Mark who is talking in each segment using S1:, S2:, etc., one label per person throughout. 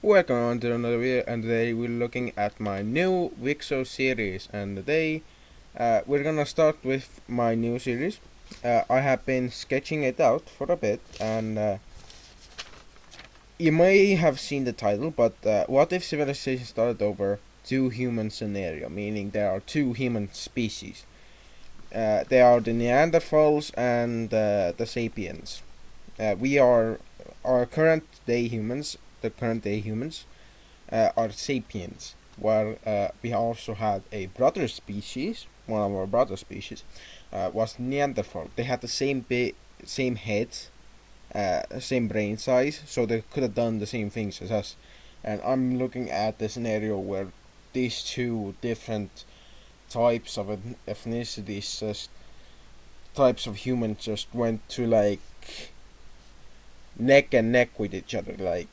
S1: Welcome on to another video, and today we're looking at my new WICSO series. And today we're gonna start with my new series. I have been sketching it out for a bit, and you may have seen the title, but what if civilization started over two human scenario, meaning there are two human species. They are the Neanderthals and the Sapiens. We are our current day humans. The current day humans are sapiens, where we also had a brother species. One of our brother species was Neanderthal. They had the same head, same brain size, so they could have done the same things as us. And I'm looking at the scenario where these two different types of ethnicities, types of humans, just went to like neck and neck with each other, like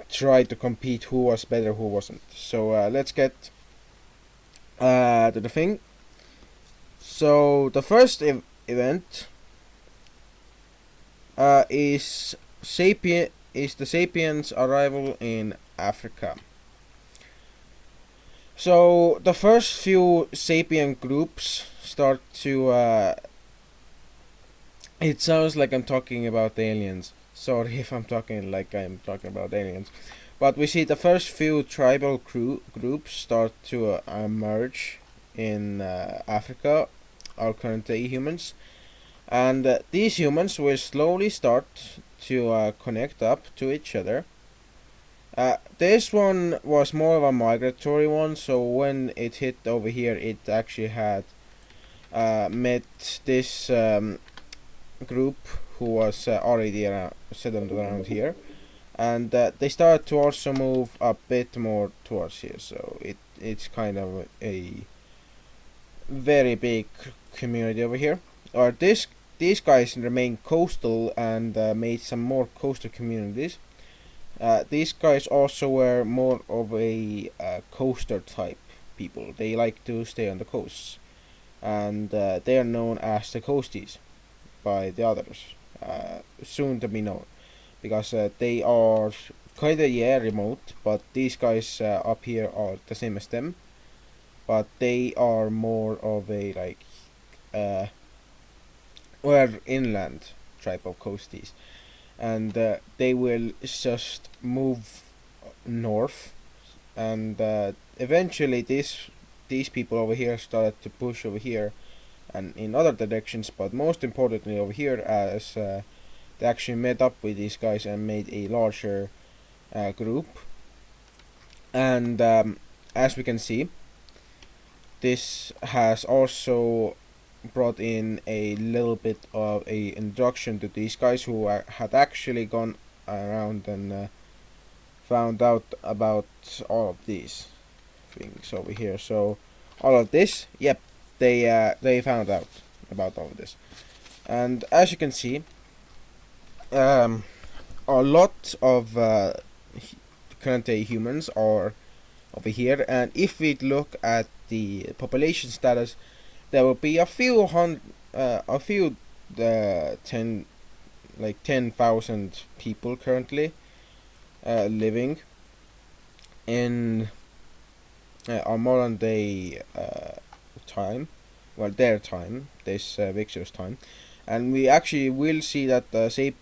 S1: try to compete who was better, who wasn't. So let's get to the thing. So the first event is the sapiens' arrival in Africa. So the first few sapien groups start to it sounds like I'm talking about aliens. Sorry if I'm talking like I'm talking about aliens. But we see the first few tribal groups start to emerge in Africa, our current day humans. And these humans will slowly start to connect up to each other. This one was more of a migratory one, so when it hit over here, it actually had met this group who was already settled around here, and they started to also move a bit more towards here. So it's kind of a very big community over here. Or these guys remain coastal and made some more coastal communities. These guys also were more of a coaster type people. They like to stay on the coasts, and they are known as the coasties by the others, soon to be known, because they are kind of remote, but these guys up here are the same as them, but they are more of a like or inland type of coasties, and they will just move north, and eventually these people over here started to push over here and in other directions, but most importantly over here, as they actually met up with these guys and made a larger group. And as we can see, this has also brought in a little bit of a introduction to these guys who had actually gone around and found out about all of these things over here. So all of this, yep, they found out about all of this. And as you can see, a lot of current day humans are over here, and if we look at the population status, there will be a few 10,000 people currently living in our modern day time, well, their time, this WICSO's time, and we actually will see that the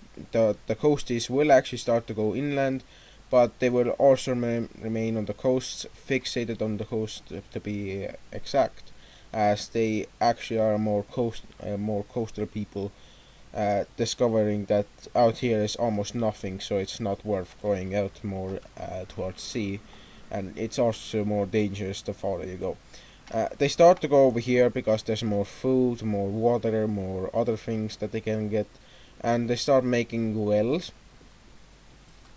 S1: coasties will actually start to go inland, but they will also remain on the coast, fixated on the coast to be exact, as they actually are more coastal people, discovering that out here is almost nothing, so it's not worth going out more towards sea, and it's also more dangerous the farther you go. They start to go over here because there's more food, more water, more other things that they can get, and they start making wells.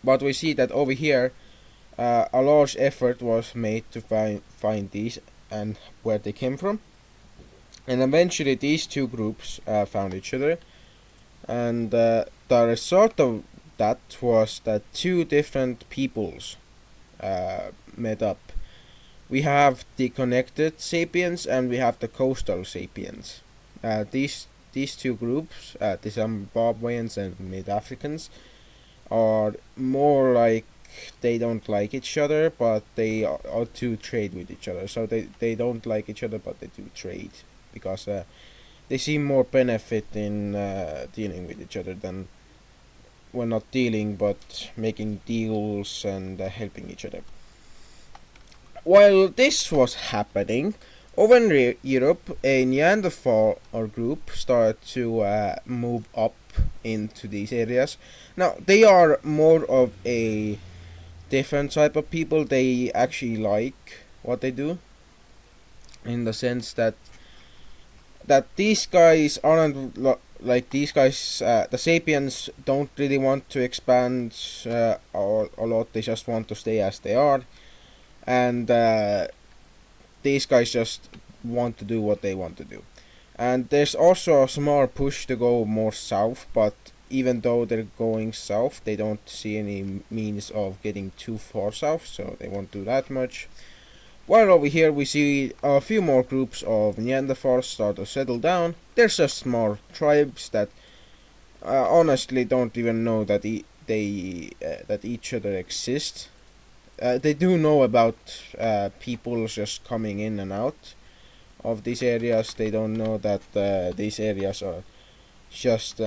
S1: But we see that over here, a large effort was made to find these and where they came from, and eventually these two groups found each other, and the result of that was that two different peoples met up. We have the connected sapiens and we have the coastal sapiens. These two groups, the Zimbabweans and Mid Africans, are more like they don't like each other, but they are to trade with each other. So they don't like each other, but they do trade because they see more benefit in dealing with each other than, well, not dealing, but making deals and helping each other. While this was happening, over in Europe, a Neanderthal group started to move up into these areas. Now, they are more of a different type of people. They actually like what they do, in the sense that these guys aren't like these guys. The Sapiens don't really want to expand a lot. They just want to stay as they are, and these guys just want to do what they want to do. And there's also a small push to go more south, but even though they're going south, they don't see any means of getting too far south, so they won't do that much. While over here we see a few more groups of Neanderthals start to settle down. There's just small tribes that honestly don't even know that that each other exist. They do know about people just coming in and out of these areas. They don't know that these areas are just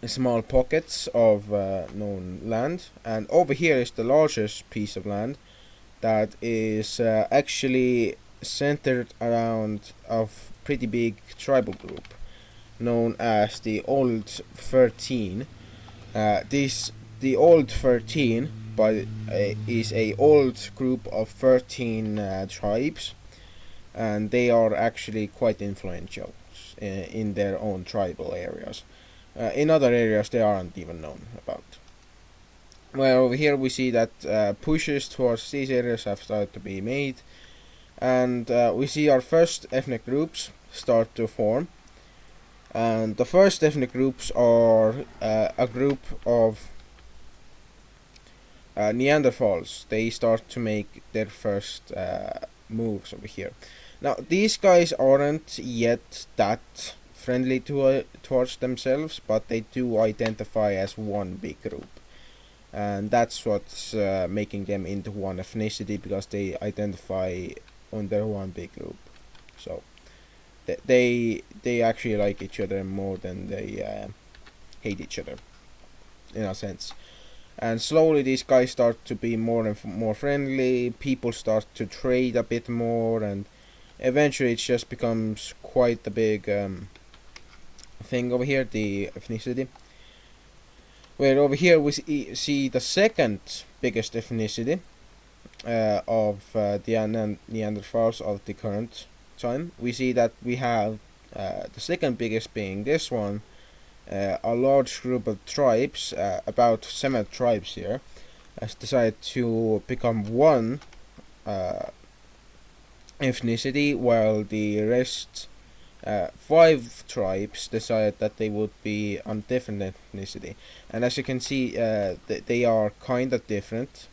S1: small pockets of known land. And over here is the largest piece of land that is actually centered around a pretty big tribal group known as the Old 13. The Old 13 is a old group of 13 tribes, and they are actually quite influential in their own tribal areas. In other areas they aren't even known about. Well, over here we see that pushes towards these areas have started to be made, and we see our first ethnic groups start to form. And the first ethnic groups are a group of Neanderthals. They start to make their first moves over here. Now, these guys aren't yet that friendly towards themselves, but they do identify as one big group. And that's what's making them into one ethnicity, because they identify under one big group. So they actually like each other more than they hate each other, in a sense. And slowly these guys start to be more and more friendly. People start to trade a bit more, and eventually it just becomes quite a big thing over here, the ethnicity. Where over here we see the second biggest ethnicity of the Neanderthals of the current time. We see that we have the second biggest being this one, a large group of tribes, about 7 tribes here, has decided to become one ethnicity, while the rest 5 tribes decided that they would be on different ethnicity. And as you can see, they are kind of different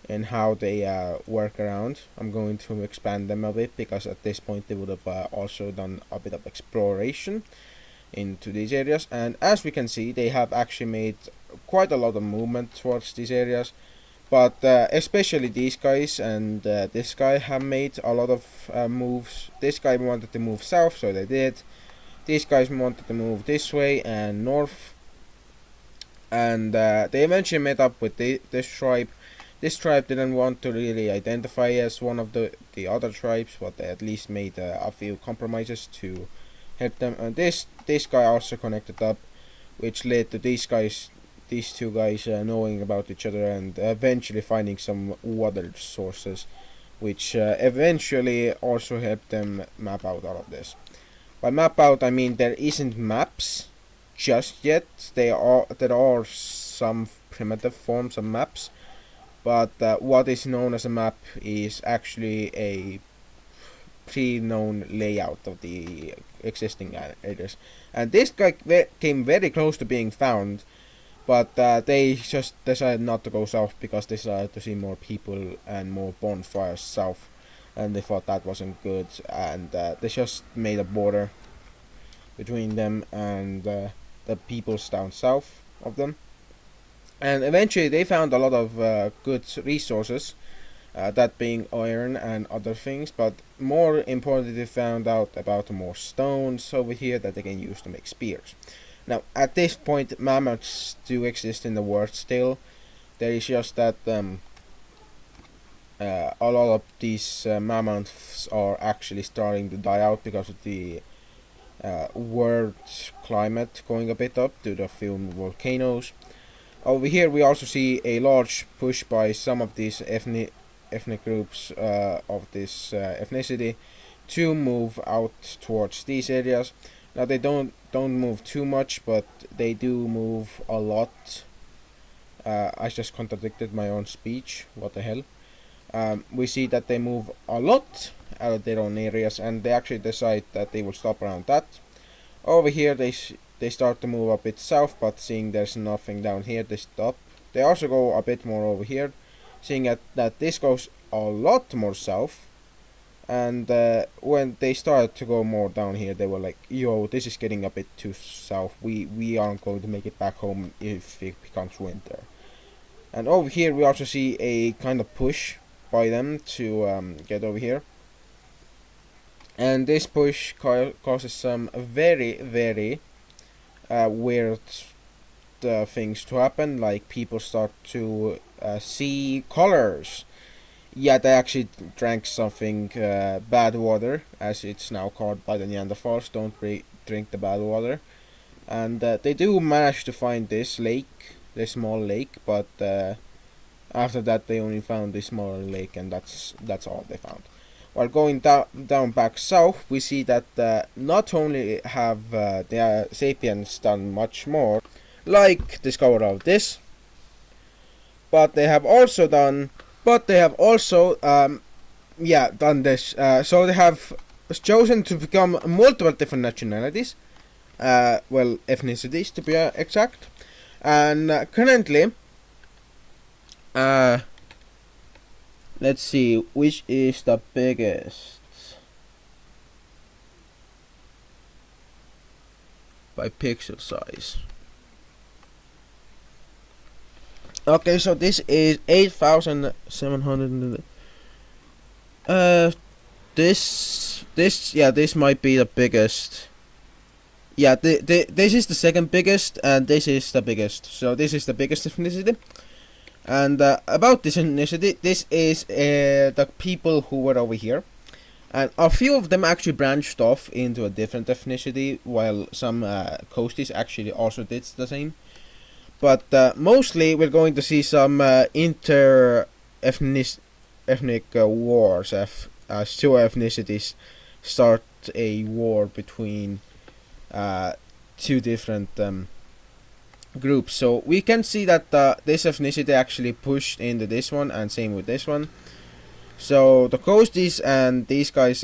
S1: in how they work around. I'm going to expand them a bit, because at this point they would have also done a bit of exploration into these areas. And as we can see, they have actually made quite a lot of movement towards these areas. But especially these guys and this guy have made a lot of moves. This guy wanted to move south, so they did. These guys wanted to move this way and north. And they eventually met up with this tribe. This tribe didn't want to really identify as one of the other tribes, but they at least made a few compromises to help them. And this guy also connected up, which led to these two guys knowing about each other, and eventually finding some water sources, which eventually also helped them map out all of this. By map out, I mean there isn't maps just yet. There are some primitive forms of maps, but what is known as a map is actually a pre-known layout of the existing areas. And this guy came very close to being found, but they just decided not to go south, because they decided to see more people and more bonfires south, and they thought that wasn't good, and they just made a border between them and the peoples down south of them. And eventually they found a lot of good resources, that being iron and other things, but more importantly they found out about more stones over here that they can use to make spears. Now at this point mammoths do exist in the world still. There is just that a lot of these mammoths are actually starting to die out because of the world climate going a bit up due to a few volcanoes. Over here we also see a large push by some of these ethnic groups of this ethnicity to move out towards these areas. Now they don't move too much, but they do move a lot. I just contradicted my own speech. What the hell? We see that they move a lot out of their own areas, and they actually decide that they will stop around that. Over here they start to move a bit south, but seeing there's nothing down here, they stop. They also go a bit more over here, seeing that this goes a lot more south. And when they started to go more down here, they were like, yo, this is getting a bit too south. We aren't going to make it back home if it becomes winter. And over here we also see a kind of push by them to get over here. And this push causes some very weird things to happen, like people start to see colors. Yeah, they actually drank something bad water, as it's now called by the Neanderthals. Don't drink the bad water. And they do manage to find this lake, this small lake, but after that they only found this small lake, and that's all they found. While going down back south, we see that not only have the sapiens done much more, like discover all this, but they have also done done this. So they have chosen to become multiple different nationalities, well, ethnicities to be exact, and currently, let's see which is the biggest by pixel size. Okay, so this is 8,700. This might be the biggest. Yeah, this is the second biggest, and this is the biggest. So this is the biggest ethnicity. And about this ethnicity, this is the people who were over here, and a few of them actually branched off into a different ethnicity, while some coasties actually also did the same. But mostly we're going to see some ethnic wars as two ethnicities start a war between two different groups. So we can see that this ethnicity actually pushed into this one, and same with this one. So the coasties and these guys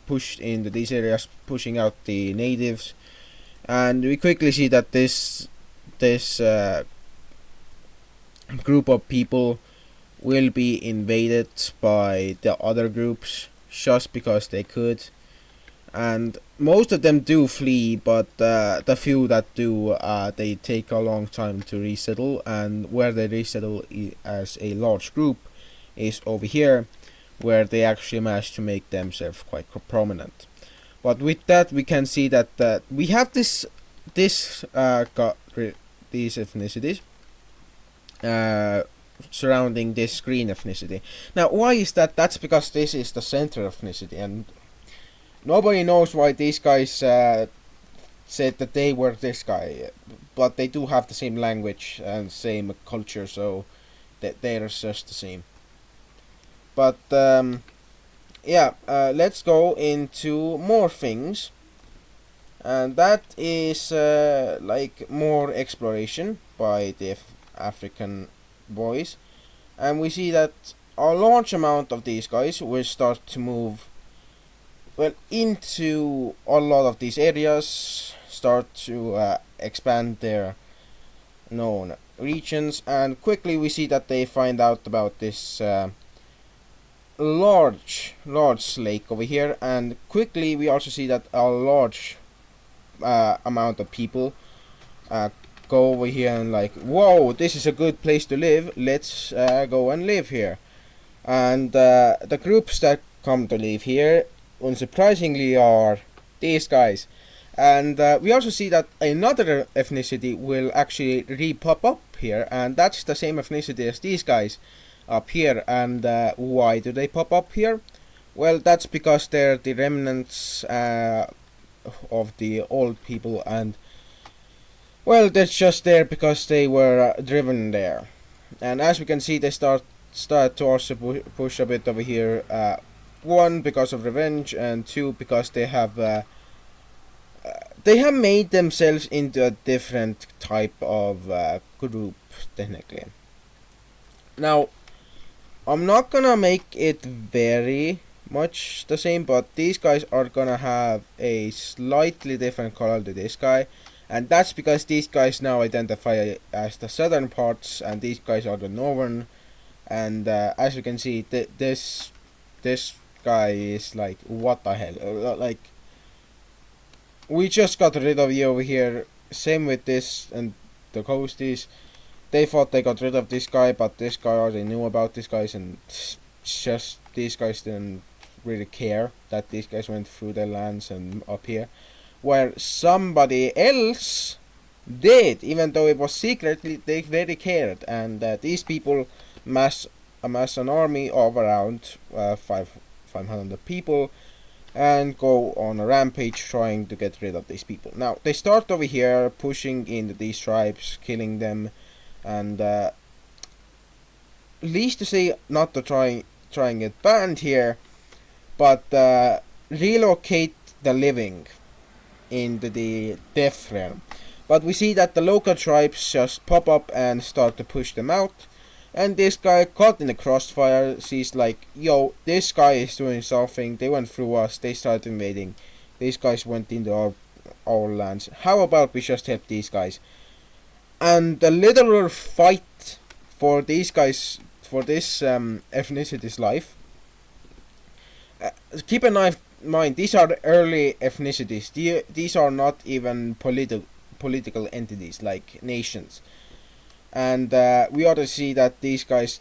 S1: pushed into these areas, pushing out the natives, and we quickly see that this group of people will be invaded by the other groups just because they could, and most of them do flee, but the few that do, they take a long time to resettle, and where they resettle as a large group is over here, where they actually manage to make themselves quite prominent. But with that we can see that we have these ethnicities surrounding this green ethnicity. Now why is that? That's because this is the center ethnicity, and nobody knows why these guys said that they were this guy, but they do have the same language and same culture, so that they're just the same. But let's go into more things, and that is like more exploration by the African boys, and we see that a large amount of these guys will start to move into a lot of these areas, start to expand their known regions, and quickly we see that they find out about this large lake over here, and quickly we also see that a large amount of people go over here and like, whoa, this is a good place to live, let's go and live here. And the groups that come to live here, unsurprisingly, are these guys. And we also see that another ethnicity will actually re-pop up here, and that's the same ethnicity as these guys up here. And why do they pop up here? Well, that's because they're the remnants of the old people, and well, they're just there because they were driven there. And as we can see, they start to also push a bit over here. One, because of revenge, and two, because they have made themselves into a different type of group, technically. Now, I'm not gonna make it very much the same, but these guys are gonna have a slightly different color to this guy, and that's because these guys now identify as the southern parts, and these guys are the northern. And as you can see, this guy is like, what the hell? Like, we just got rid of you over here. Same with this and the coasties. They thought they got rid of this guy, but this guy already knew about these guys, and just these guys didn't really care that these guys went through their lands and up here, where somebody else did, even though it was secretly. They very cared, and these people amass an army of around 500 people, and go on a rampage trying to get rid of these people. Now they start over here pushing into these tribes, killing them, and least to say not to try and get banned here, but relocate the living into the death realm. But we see that the local tribes just pop up and start to push them out. And this guy, caught in the crossfire, sees like, yo, this guy is doing something. They went through us. They started invading. These guys went into our lands. How about we just help these guys? And the literal fight for these guys, for this ethnicity's life. Keep in mind, these are the early ethnicities. These are not even political entities like nations. And we ought to see that these guys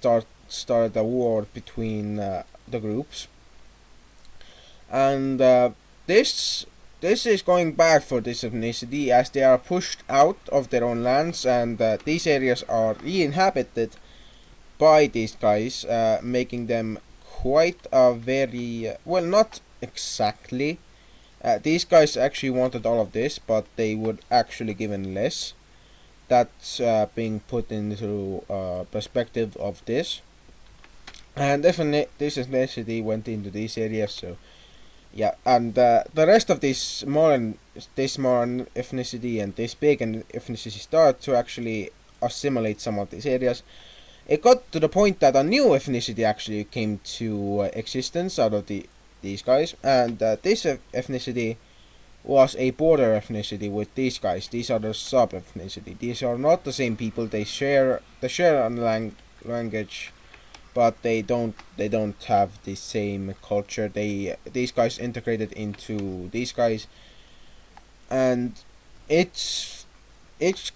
S1: started a war between the groups, and this is going bad for this ethnicity, as they are pushed out of their own lands, and these areas are re-inhabited by these guys, making them quite a very well, not exactly. These guys actually wanted all of this, but they would actually given less. That's being put into perspective of this, and definitely this ethnicity went into these areas. So yeah, and the rest of this modern ethnicity and this pagan ethnicity start to actually assimilate some of these areas. It got to the point that a new ethnicity actually came to existence out of these guys, and this ethnicity was a border ethnicity with these guys. These are the sub ethnicity. These are not the same people. They share a language, but they don't have the same culture. These guys integrated into these guys, and it's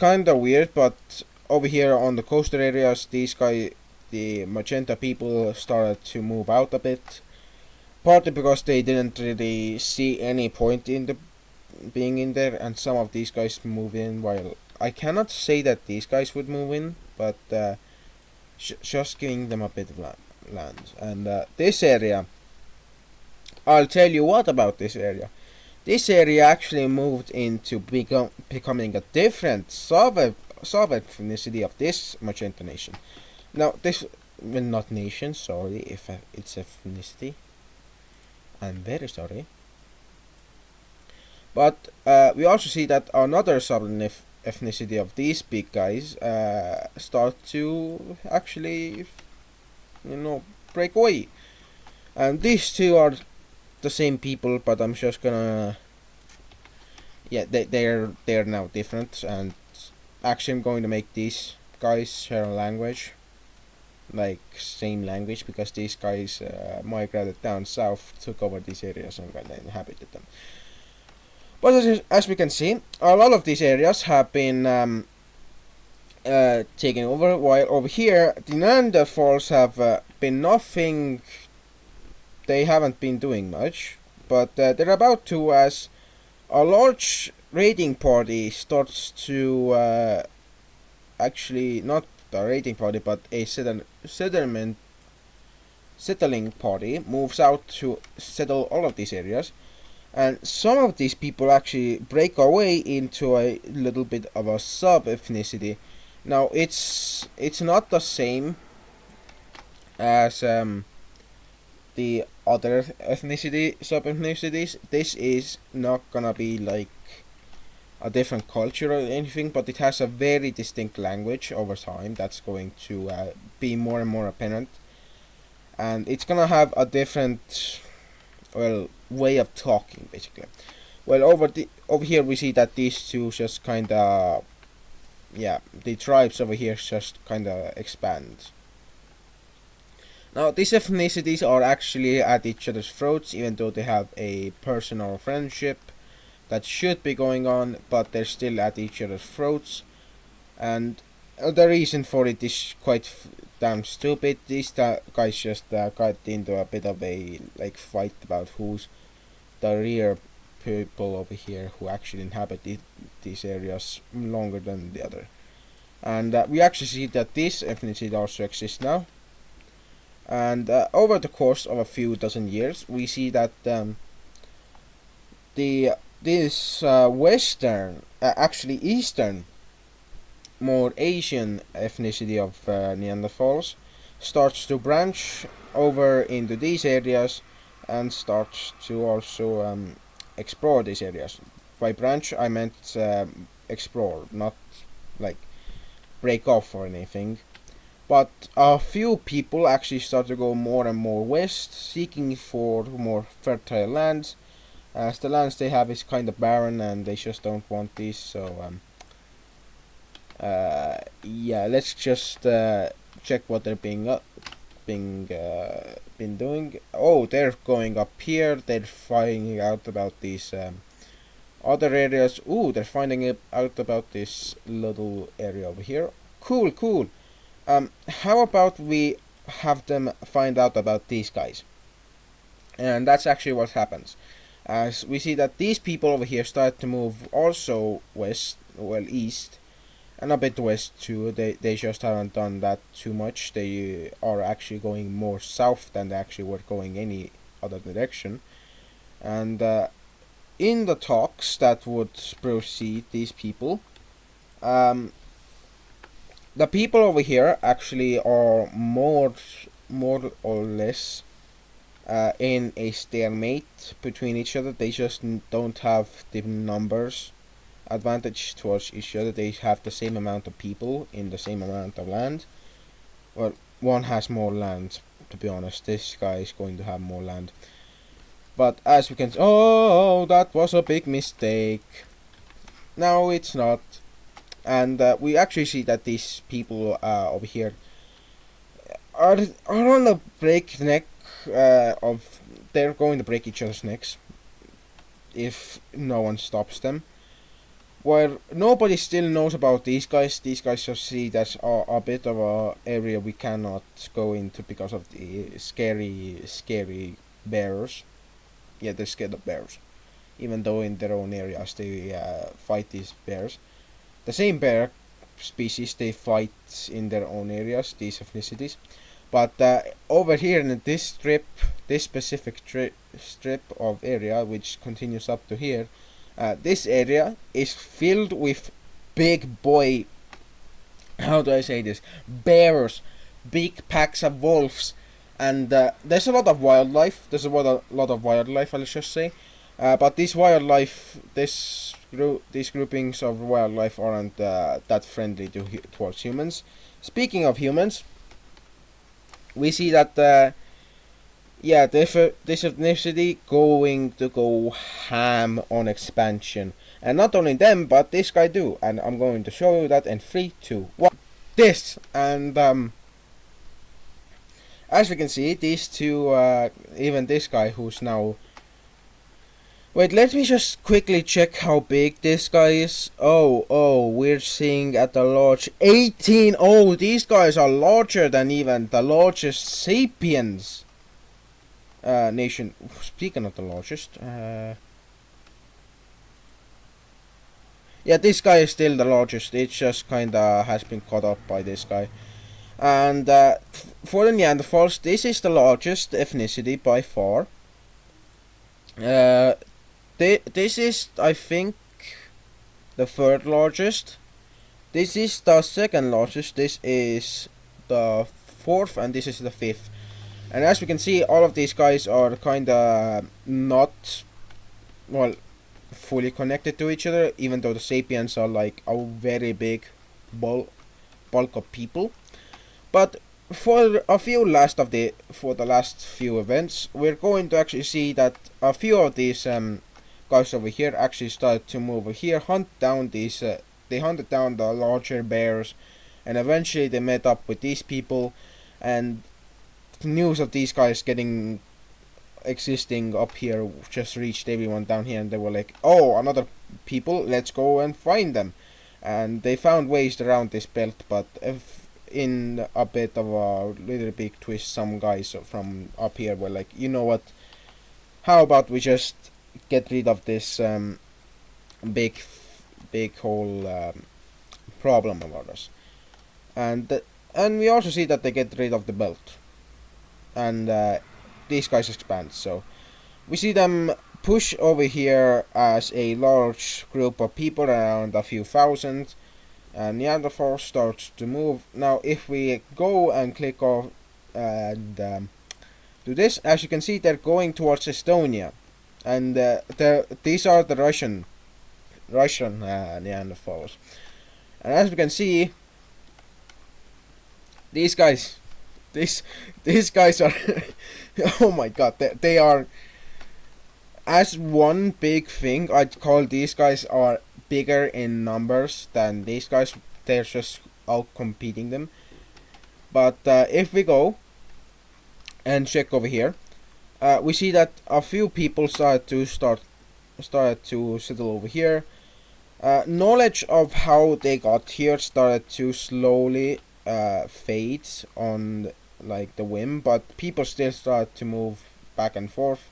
S1: kind of weird. But over here on the coastal areas, the magenta people started to move out a bit, partly because they didn't really see any point in the being in there, and some of these guys move in, while I cannot say that these guys would move in, but just giving them a bit of land. And this area, I'll tell you what about this area. This area actually moved into becoming a different sub-ethnicity of this magenta nation. Now this, well, not nation, sorry if it's ethnicity, I'm very sorry. But we also see that another southern ethnicity of these big guys start to actually, break away. And these two are the same people, but I'm just gonna, yeah, they're now different. And actually, I'm going to make these guys share a language, like same language, because these guys migrated down south, took over these areas, and inhabited them. But as we can see, a lot of these areas have been taking over, while over here the Neanderthals have been nothing. They haven't been doing much, but they're about to, as a large raiding party starts to actually not a raiding party, but a settling party moves out to settle all of these areas, and some of these people actually break away into a little bit of a sub-ethnicity. Now it's not the same as the other sub-ethnicities. This is not gonna be like a different culture or anything, but it has a very distinct language over time that's going to be more and more apparent, and it's gonna have a different, well, way of talking basically. Well, over here we see that these two just kind of, yeah, the tribes over here just kind of expand. Now these ethnicities are actually at each other's throats, even though they have a personal friendship that should be going on, but they're still at each other's throats. And the reason for it is quite damn stupid. These guys just got into a bit of a like fight about who's the real people over here who actually inhabit these areas longer than the other. And we actually see that this ethnicity also exists now. And over the course of a few dozen years, we see that this Western, actually Eastern, more Asian ethnicity of Neanderthals starts to branch over into these areas and starts to also explore these areas. By branch, I meant explore, not like break off or anything. But a few people actually start to go more and more west, seeking for more fertile lands, as the lands they have is kind of barren and they just don't want these. So yeah, let's just check what they're been doing. Oh, they're going up here. They're finding out about these other areas. Ooh, they're finding out about this little area over here. Cool, cool. How about we have them find out about these guys? And that's actually what happens. As we see that these people over here start to move also west, well, east, and a bit west too. They just haven't done that too much. They are actually going more south than they actually were going any other direction. And in the talks that would proceed these people, the people over here actually are more or less in a stalemate between each other. They just don't have the numbers advantage towards each other. They have the same amount of people in the same amount of land. Well, one has more land, to be honest. This guy is going to have more land. But as we can see, oh, that was a big mistake. No, it's not. And we actually see that these people over here are on the breakneck of, they're going to break each other's necks if no one stops them. While nobody still knows about these guys just see that's a bit of a area we cannot go into because of the scary bears. Yeah, they're scared of bears, even though in their own areas they fight these bears. The same bear species they fight in their own areas, these ethnicities. But over here in this strip, this specific strip of area, which continues up to here, this area is filled with big boy, how do I say this, bears, big packs of wolves, and there's a lot of wildlife. There's a lot of wildlife, I'll just say. But these wildlife, these groupings of wildlife aren't that friendly towards humans. Speaking of humans, we see that yeah, this ethnicity going to go ham on expansion, and not only them, but this guy too. And I'm going to show you that in 3, 2, 1. This, and as we can see, these two, even this guy who's now Wait, let me just quickly check how big this guy is. Oh, we're seeing at the large 18. Oh, these guys are larger than even the largest sapiens nation. Speaking of the largest, yeah, this guy is still the largest. It just kinda has been caught up by this guy. And for the Neanderthals, this is the largest ethnicity by far. This is, I think, the third largest. This is the second largest. This is the fourth, and this is the fifth. And as we can see, all of these guys are kinda not, well, fully connected to each other, even though the sapiens are like a very big bulk of people. But for the last few events, we're going to actually see that a few of these guys over here actually started to move over here, hunt down these. They hunted down the larger bears, and eventually they met up with these people, and news of these guys existing up here just reached everyone down here, and they were like, "Oh, another people! Let's go and find them." And they found ways around this belt, but in a bit of a little big twist, some guys from up here were like, "You know what? How about we just get rid of this big whole problem about us?" And we also see that they get rid of the belt, and these guys expand. So we see them push over here as a large group of people, around a few thousand, and Neanderthal starts to move. Now if we go and click off and do this, as you can see, they're going towards Estonia, and these are the Russian Neanderthals. And as we can see, these guys are oh my god, they are, as one big thing, I'd call these guys are bigger in numbers than these guys. They're just out competing them. But if we go and check over here, we see that a few people started to settle over here. Knowledge of how they got here started to slowly fade on like the whim, but people still start to move back and forth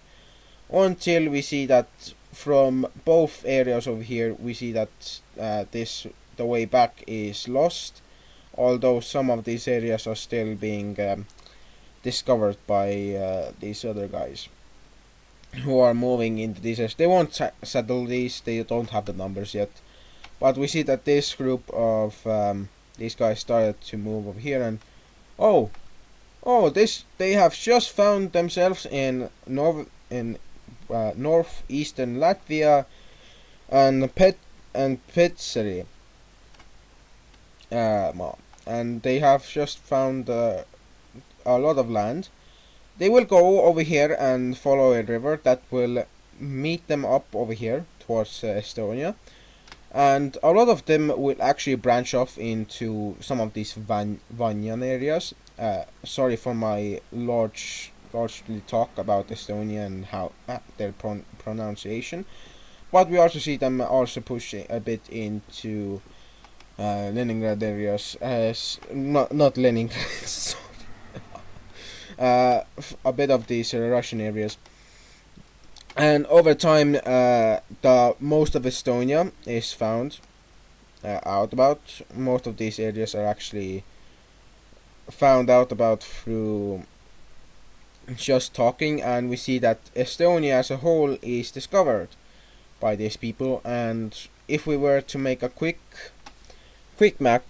S1: until we see that from both areas over here, we see that the way back is lost, although some of these areas are still being discovered by these other guys who are moving into these areas. They won't settle these, they don't have the numbers yet, but we see that this group of these guys started to move over here, and they have just found themselves in northeastern Latvia and Petseri, and they have just found a lot of land. They will go over here and follow a river that will meet them up over here towards Estonia, and a lot of them will actually branch off into some of these Vanyan areas. Sorry for my largely talk about Estonia and how their pronunciation, but we also see them also pushing a bit into Leningrad areas, not Leningrad, sorry. A bit of these Russian areas, and over time the most of Estonia is found out about. Most of these areas are actually found out about through just talking, and we see that Estonia as a whole is discovered by these people. And if we were to make a quick map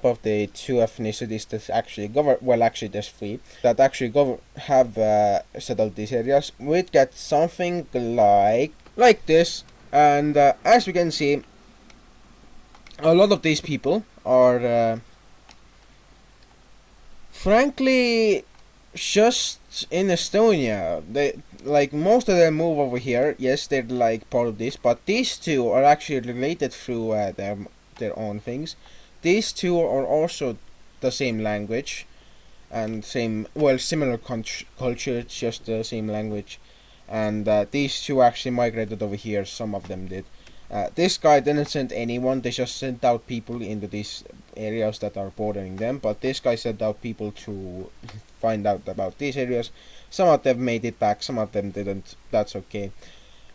S1: of the two ethnicities that actually actually there's three that actually have settled these areas, we'd get something like this. And as we can see, a lot of these people are frankly just in Estonia. They, like, most of them move over here. Yes, they're like part of this, but these two are actually related through their own things. These two are also the same language and similar culture. It's just the same language, and these two actually migrated over here. Some of them did. This guy didn't send anyone, they just sent out people into these areas that are bordering them, but this guy sent out people to find out about these areas. Some of them made it back, some of them didn't. That's okay.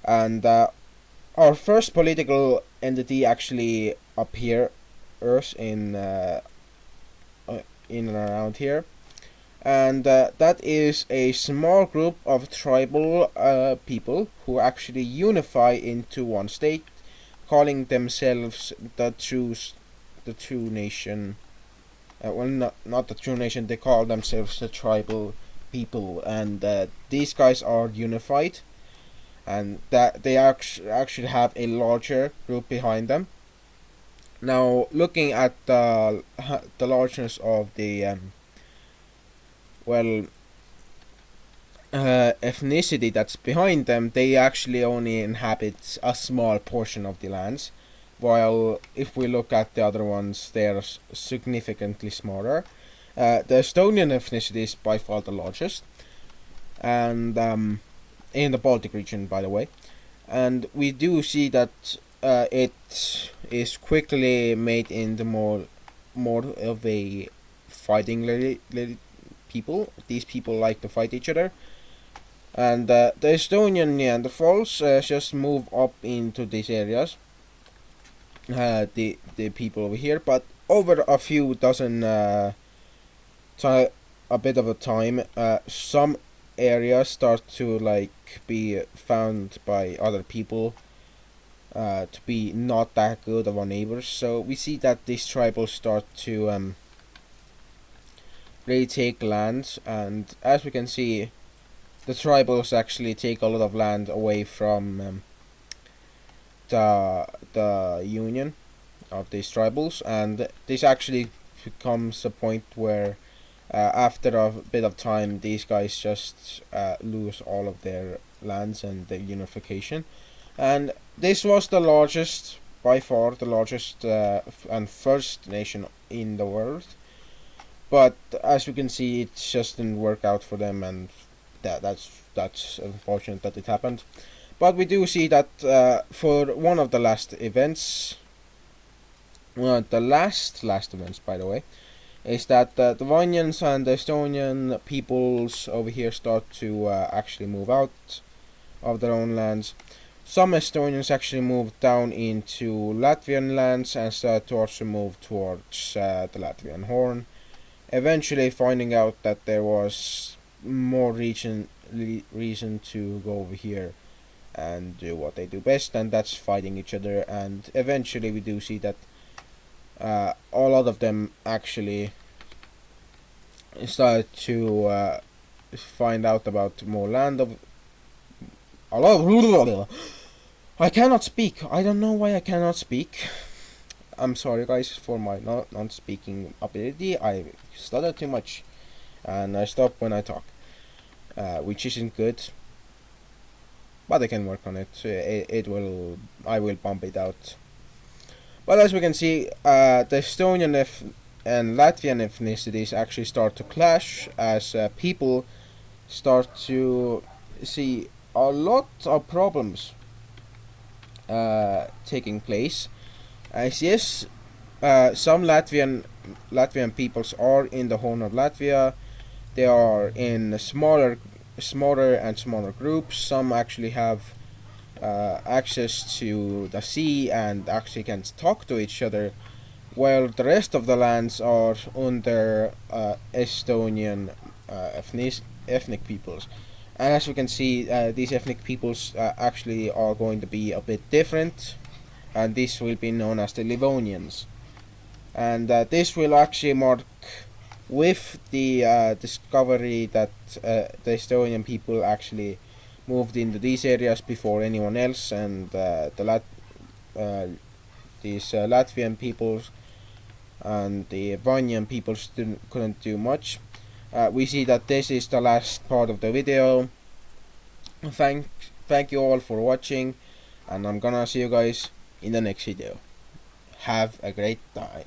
S1: And our first political entity actually appears in and around here, and that is a small group of tribal people who actually unify into one state, calling themselves the true nation. Well, not the true nation. They call themselves the tribal people, and these guys are unified, and that they actually have a larger group behind them. Now, looking at the largeness of the well ethnicity that's behind them, they actually only inhabit a small portion of the lands, while if we look at the other ones, they're significantly smaller. The Estonian ethnicity is by far the largest, and in the Baltic region, by the way, and we do see that it is quickly made into more of a fighting people. These people like to fight each other, and the Estonian Neanderthals just move up into these areas. The people over here, but over a few dozen a bit of a time, some areas start to like be found by other people to be not that good of our neighbors. So we see that these tribals start to really take land, and as we can see, the tribals actually take a lot of land away from the union of these tribals, and this actually becomes a point where after a bit of time these guys just lose all of their lands and the unification. And this was the largest, by far the largest and first nation in the world, but as you can see, it just didn't work out for them, and that's unfortunate that it happened. But we do see that for one of the last events, the last events, by the way, is that the Vanyans and the Estonian peoples over here start to actually move out of their own lands. Some Estonians actually moved down into Latvian lands and start to also move towards the Latvian Horn, eventually finding out that there was more reason to go over here and do what they do best, and that's fighting each other. And eventually we do see that a lot of them actually start to find out about more land of a lot of I cannot speak. I don't know why I cannot speak. I'm sorry guys for my non-speaking ability. I stutter too much and I stop when I talk, which isn't good, but I can work on it. I will bump it out. But as we can see, the Estonian and Latvian ethnicities actually start to clash as people start to see a lot of problems taking place. As yes, some Latvian peoples are in the Horn of Latvia. They are in smaller and smaller groups. Some actually have access to the sea and actually can talk to each other, while the rest of the lands are under Estonian ethnic peoples. And as we can see, these ethnic peoples actually are going to be a bit different, and this will be known as the Livonians. And this will actually mark with the discovery that the Estonian people actually moved into these areas before anyone else, and these Latvian peoples and the Vanyan peoples couldn't do much. We see that this is the last part of the video. Thank you all for watching, and I'm gonna see you guys in the next video. Have a great day.